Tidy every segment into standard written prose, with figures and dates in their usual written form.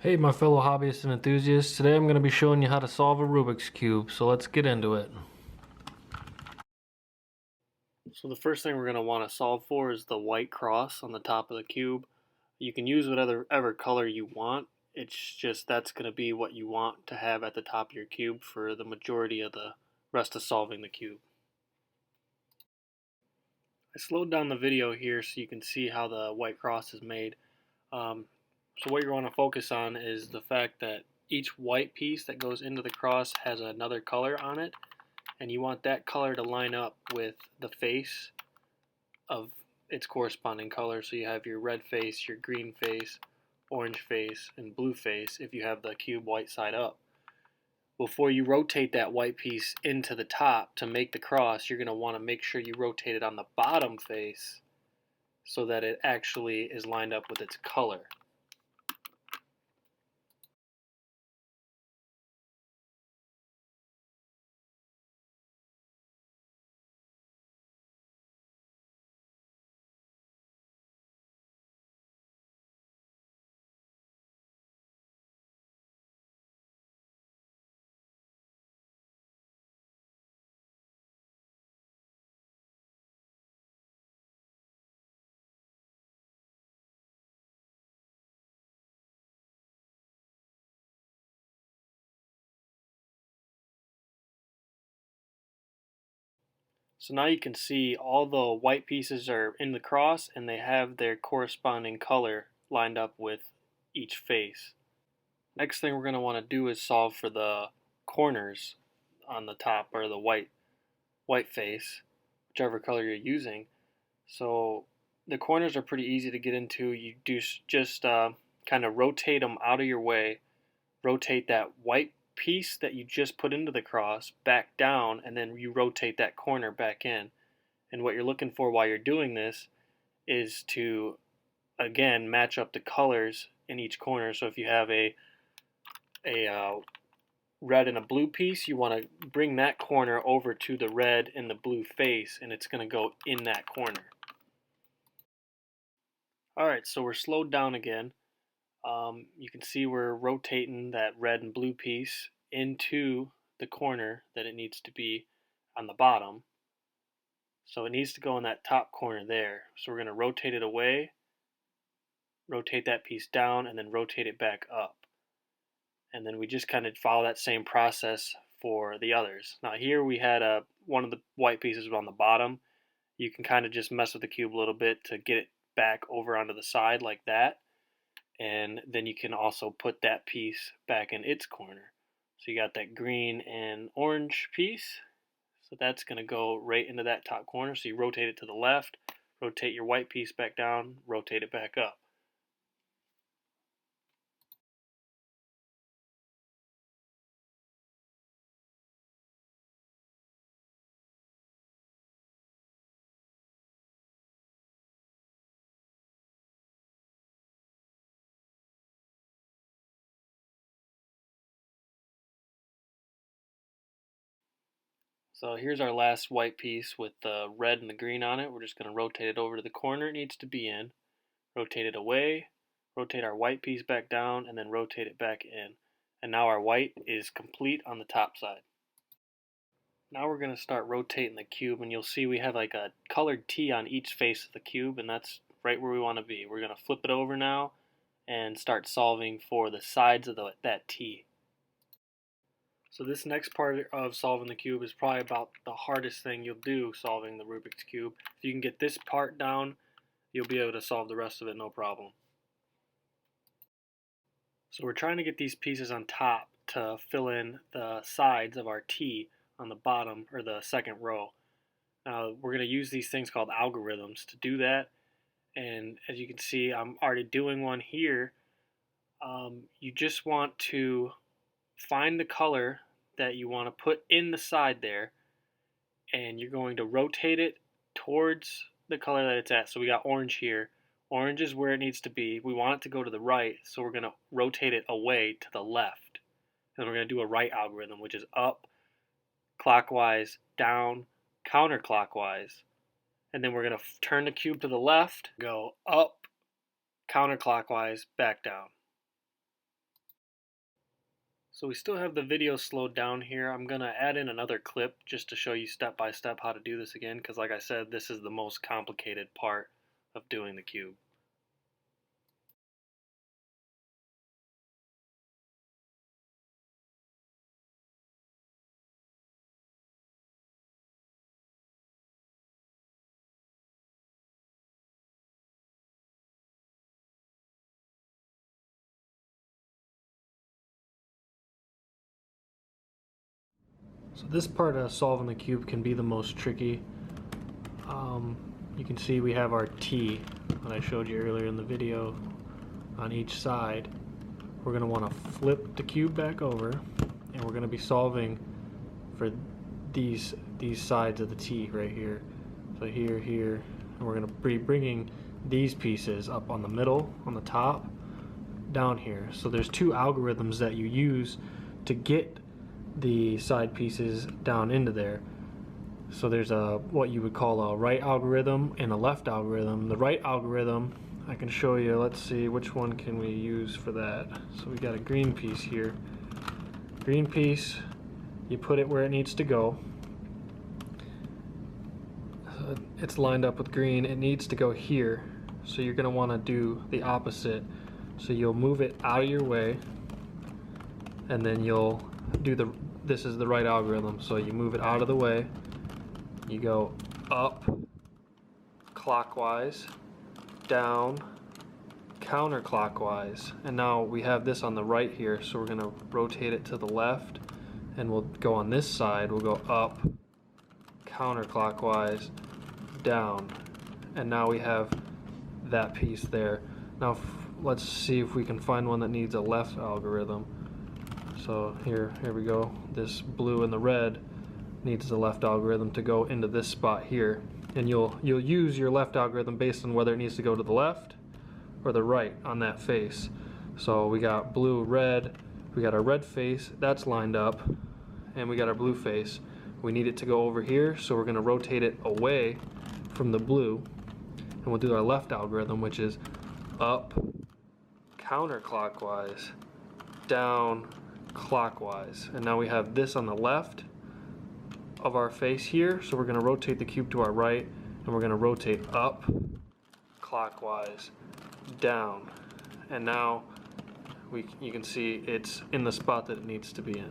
Hey my fellow hobbyists and enthusiasts, today I'm going to be showing you how to solve a Rubik's Cube, so let's get into it. So the first thing we're going to want to solve for is the white cross on the top of the cube. You can use whatever color you want, it's just that's going to be what you want to have at the top of your cube for the majority of the rest of solving the cube. I slowed down the video here so you can see how the white cross is made. So what you want to focus on is the fact that each white piece that goes into the cross has another color on it, and you want that color to line up with the face of its corresponding color. So you have your red face, your green face, orange face, and blue face if you have the cube white side up. Before you rotate that white piece into the top to make the cross, you're going to want to make sure you rotate it on the bottom face so that it actually is lined up with its color. So now you can see all the white pieces are in the cross and they have their corresponding color lined up with each face. Next thing we're going to want to do is solve for the corners on the top, or the white face, whichever color you're using. So the corners are pretty easy to get into. You do just kind of rotate them out of your way, rotate that white piece that you just put into the cross back down, and then you rotate that corner back in. And what you're looking for while you're doing this is to, again, match up the colors in each corner. So if you have a red and a blue piece, you want to bring that corner over to the red and the blue face, and it's going to go in that corner. Alright, so we're slowed down again. You can see we're rotating that red and blue piece into the corner that it needs to be on the bottom. So it needs to go in that top corner there. So we're going to rotate it away, rotate that piece down, and then rotate it back up. And then we just kind of follow that same process for the others. Now here we had one of the white pieces on the bottom. You can kind of just mess with the cube a little bit to get it back over onto the side like that. And then you can also put that piece back in its corner. So you got that green and orange piece. So that's going to go right into that top corner. So you rotate it to the left, rotate your white piece back down, rotate it back up. So here's our last white piece with the red and the green on it. We're just going to rotate it over to the corner it needs to be in, rotate it away, rotate our white piece back down, and then rotate it back in. And now our white is complete on the top side. Now we're going to start rotating the cube, and you'll see we have like a colored T on each face of the cube, and that's right where we want to be. We're going to flip it over now and start solving for the sides of that T. So this next part of solving the cube is probably about the hardest thing you'll do solving the Rubik's Cube. If you can get this part down, you'll be able to solve the rest of it no problem. So we're trying to get these pieces on top to fill in the sides of our T on the bottom, or the second row. Now we're going to use these things called algorithms to do that. And as you can see, I'm already doing one here. You just want to find the color that you want to put in the side there, and you're going to rotate it towards the color that it's at. So we got orange here. Orange is where it needs to be. We want it to go to the right, so we're going to rotate it away to the left. And we're going to do a right algorithm, which is up, clockwise, down, counterclockwise. And then we're going to turn the cube to the left, go up, counterclockwise, back down. So we still have the video slowed down here. I'm going to add in another clip just to show you step by step how to do this again, because like I said, this is the most complicated part of doing the cube. So this part of solving the cube can be the most tricky. You can see we have our T that I showed you earlier in the video on each side. We're going to want to flip the cube back over, and we're going to be solving for these sides of the T right here. So here, and we're going to be bringing these pieces up on the middle, on the top, down here. So there's two algorithms that you use to get the side pieces down into there. So there's a what you would call a right algorithm and a left algorithm. The right algorithm, I can show you. Let's see, which one can we use for that? So we got a green piece here. Green piece, you put it where it needs to go. It's lined up with green. It needs to go here. So you're going to want to do the opposite. So you'll move it out of your way, and then you'll do this is the right algorithm. So you move it out of the way, you go up clockwise, down counterclockwise, and now we have this on the right here, so we're going to rotate it to the left, and we'll go on this side, we'll go up counterclockwise, down, and now we have that piece there. Now let's see if we can find one that needs a left algorithm. So here we go. This blue and the red needs the left algorithm to go into this spot here, and you'll use your left algorithm based on whether it needs to go to the left or the right on that face. So we got blue, red, we got our red face, that's lined up, and we got our blue face. We need it to go over here, so we're going to rotate it away from the blue, and we'll do our left algorithm, which is up counterclockwise, down clockwise. And now we have this on the left of our face here, so we're going to rotate the cube to our right, and we're going to rotate up clockwise, down, and now you can see it's in the spot that it needs to be in.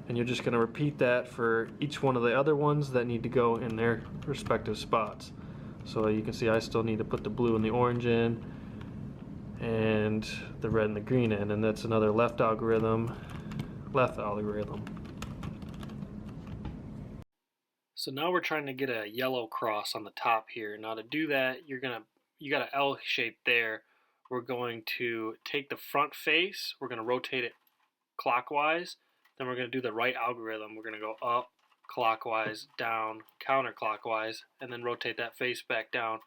And you're just going to repeat that for each one of the other ones that need to go in their respective spots. So you can see I still need to put the blue and the orange in, and the red and the green in, and that's another left algorithm, left algorithm. So now we're trying to get a yellow cross on the top here. Now to do that, you got an L shape there. We're going to take the front face, we're going to rotate it clockwise, then we're going to do the right algorithm. We're going to go up clockwise, down counterclockwise, and then rotate that face back down.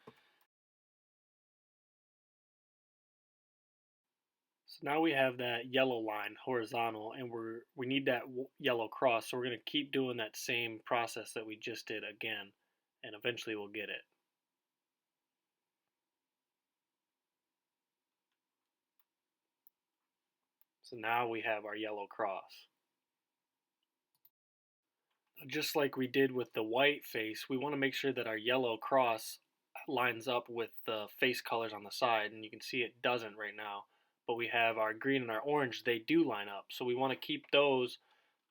So now we have that yellow line horizontal, and we need that yellow cross, so we're going to keep doing that same process that we just did again, and eventually we'll get it. So now we have our yellow cross. Just like we did with the white face, we want to make sure that our yellow cross lines up with the face colors on the side, and you can see it doesn't right now. But we have our green and our orange, they do line up. So we want to keep those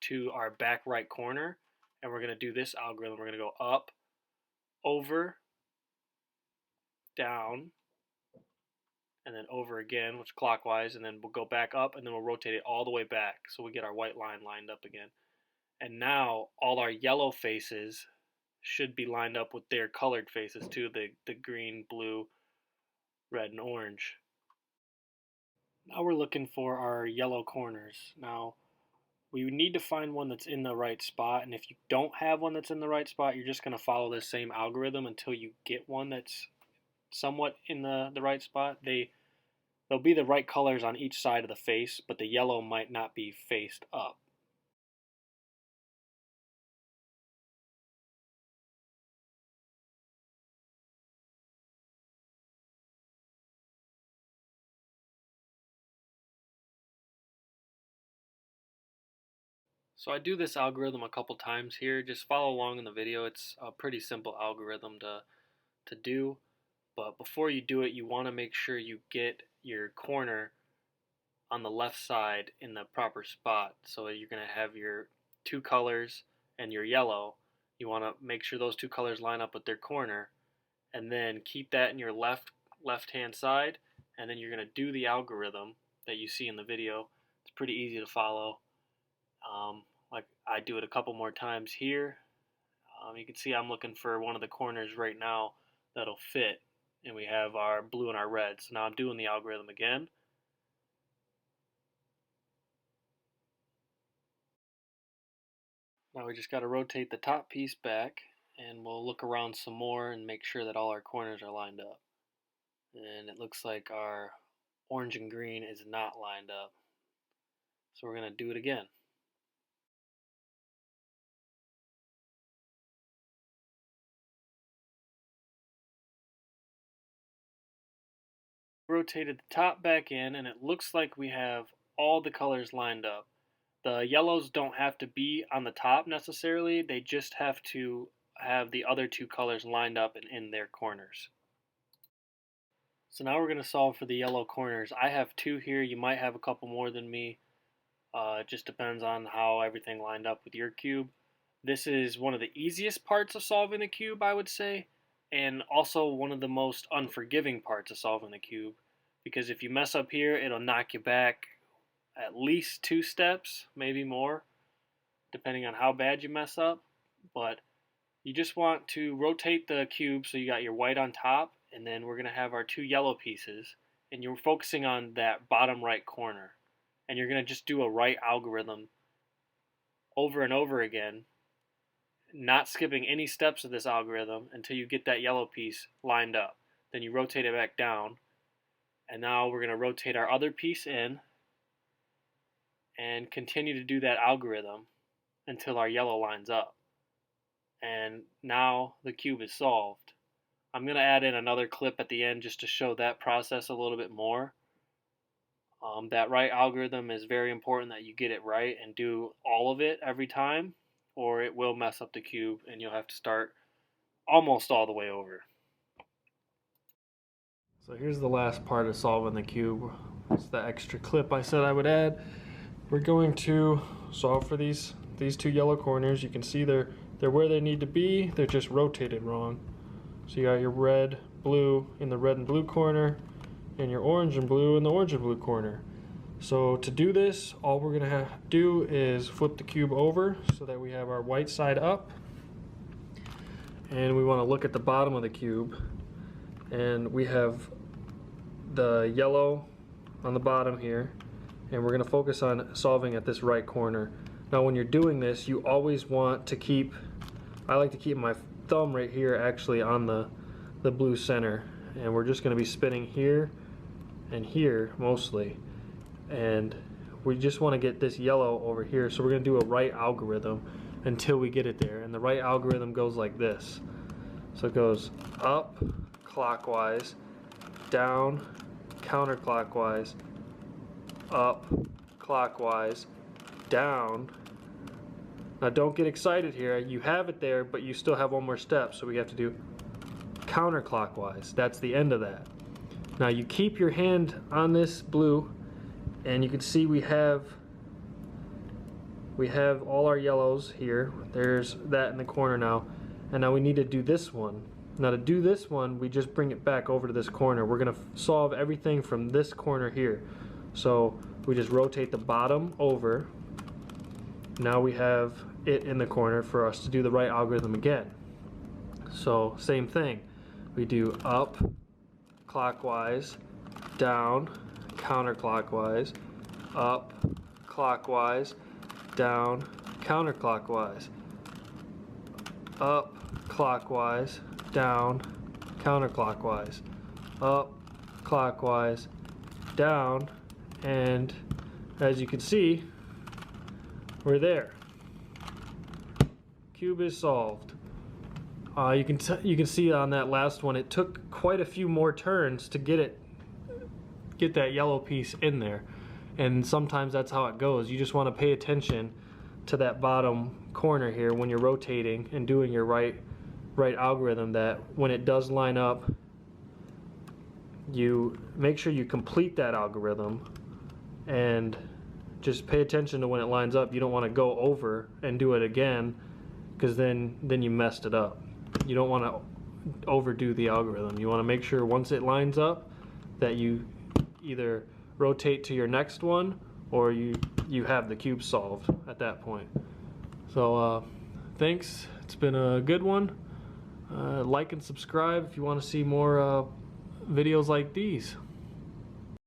to our back right corner, and we're going to do this algorithm. We're going to go up, over, down, and then over again, which clockwise, and then we'll go back up, and then we'll rotate it all the way back so we get our white line lined up again. And now all our yellow faces should be lined up with their colored faces too, the green, blue, red, and orange. Now we're looking for our yellow corners. Now we need to find one that's in the right spot, and if you don't have one that's in the right spot, you're just going to follow this same algorithm until you get one that's somewhat in the right spot. They'll be the right colors on each side of the face, but the yellow might not be faced up. So I do this algorithm a couple times here. Just follow along in the video. It's a pretty simple algorithm to do. But before you do it, you want to make sure you get your corner on the left side in the proper spot. So you're going to have your two colors and your yellow. You want to make sure those two colors line up with their corner, and then keep that in your left hand side, and then you're going to do the algorithm that you see in the video. It's pretty easy to follow. Like I do it a couple more times here. You can see I'm looking for one of the corners right now that'll fit, and we have our blue and our red. So now I'm doing the algorithm again. Now we just got to rotate the top piece back, and we'll look around some more and make sure that all our corners are lined up. And it looks like our orange and green is not lined up. So we're going to do it again. Rotated the top back in, and it looks like we have all the colors lined up. The yellows don't have to be on the top necessarily, they just have to have the other two colors lined up and in their corners. So now we're going to solve for the yellow corners. I have two here, you might have a couple more than me. It just depends on how everything lined up with your cube. This is one of the easiest parts of solving the cube, I would say, and also one of the most unforgiving parts of solving the cube, because if you mess up here, it'll knock you back at least 2 steps, maybe more, depending on how bad you mess up. But you just want to rotate the cube so you got your white on top, and then we're going to have our 2 yellow pieces, and you're focusing on that bottom right corner. And you're going to just do a right algorithm over and over again, not skipping any steps of this algorithm until you get that yellow piece lined up. Then you rotate it back down, and now we're going to rotate our other piece in and continue to do that algorithm until our yellow lines up. And now the cube is solved. I'm going to add in another clip at the end just to show that process a little bit more. That right algorithm is very important that you get it right and do all of it every time, or it will mess up the cube and you'll have to start almost all the way over. So here's the last part of solving the cube. It's the extra clip I said I would add. We're going to solve for these 2 yellow corners. You can see they're where they need to be. They're just rotated wrong. So you got your red, blue in the red and blue corner, and your orange and blue in the orange and blue corner. So to do this, all we're going to do is flip the cube over so that we have our white side up, and we want to look at the bottom of the cube, and we have the yellow on the bottom here, and we're going to focus on solving at this right corner. Now when you're doing this, you always want to keep, I like to keep my thumb right here actually on the blue center, and we're just going to be spinning here and here mostly, and we just want to get this yellow over here, so we're going to do a right algorithm until we get it there. And the right algorithm goes like this. So it goes up clockwise, down counterclockwise, up clockwise, down. Now don't get excited here, you have it there, but you still have one more step, so we have to do counterclockwise. That's the end of that. Now you keep your hand on this blue, and you can see we have all our yellows here. There's that in the corner now, and now we need to do this one. Now to do this one, we just bring it back over to this corner. We're going to solve everything from this corner here. So we just rotate the bottom over. Now we have it in the corner for us to do the right algorithm again. So same thing. We do up clockwise, down counterclockwise, up clockwise, down counterclockwise, up clockwise, down counterclockwise, up clockwise, down, and as you can see, we're there. Cube is solved. You can see on that last one, it took quite a few more turns to get that yellow piece in there, and sometimes that's how it goes. You just want to pay attention to that bottom corner here when you're rotating and doing your right algorithm, that when it does line up, you make sure you complete that algorithm and just pay attention to when it lines up. You don't want to go over and do it again, because then you messed it up. You don't want to overdo the algorithm. You want to make sure once it lines up that you either rotate to your next one or you have the cube solved at that point. So thanks, it's been a good one. Like and subscribe if you want to see more videos like these.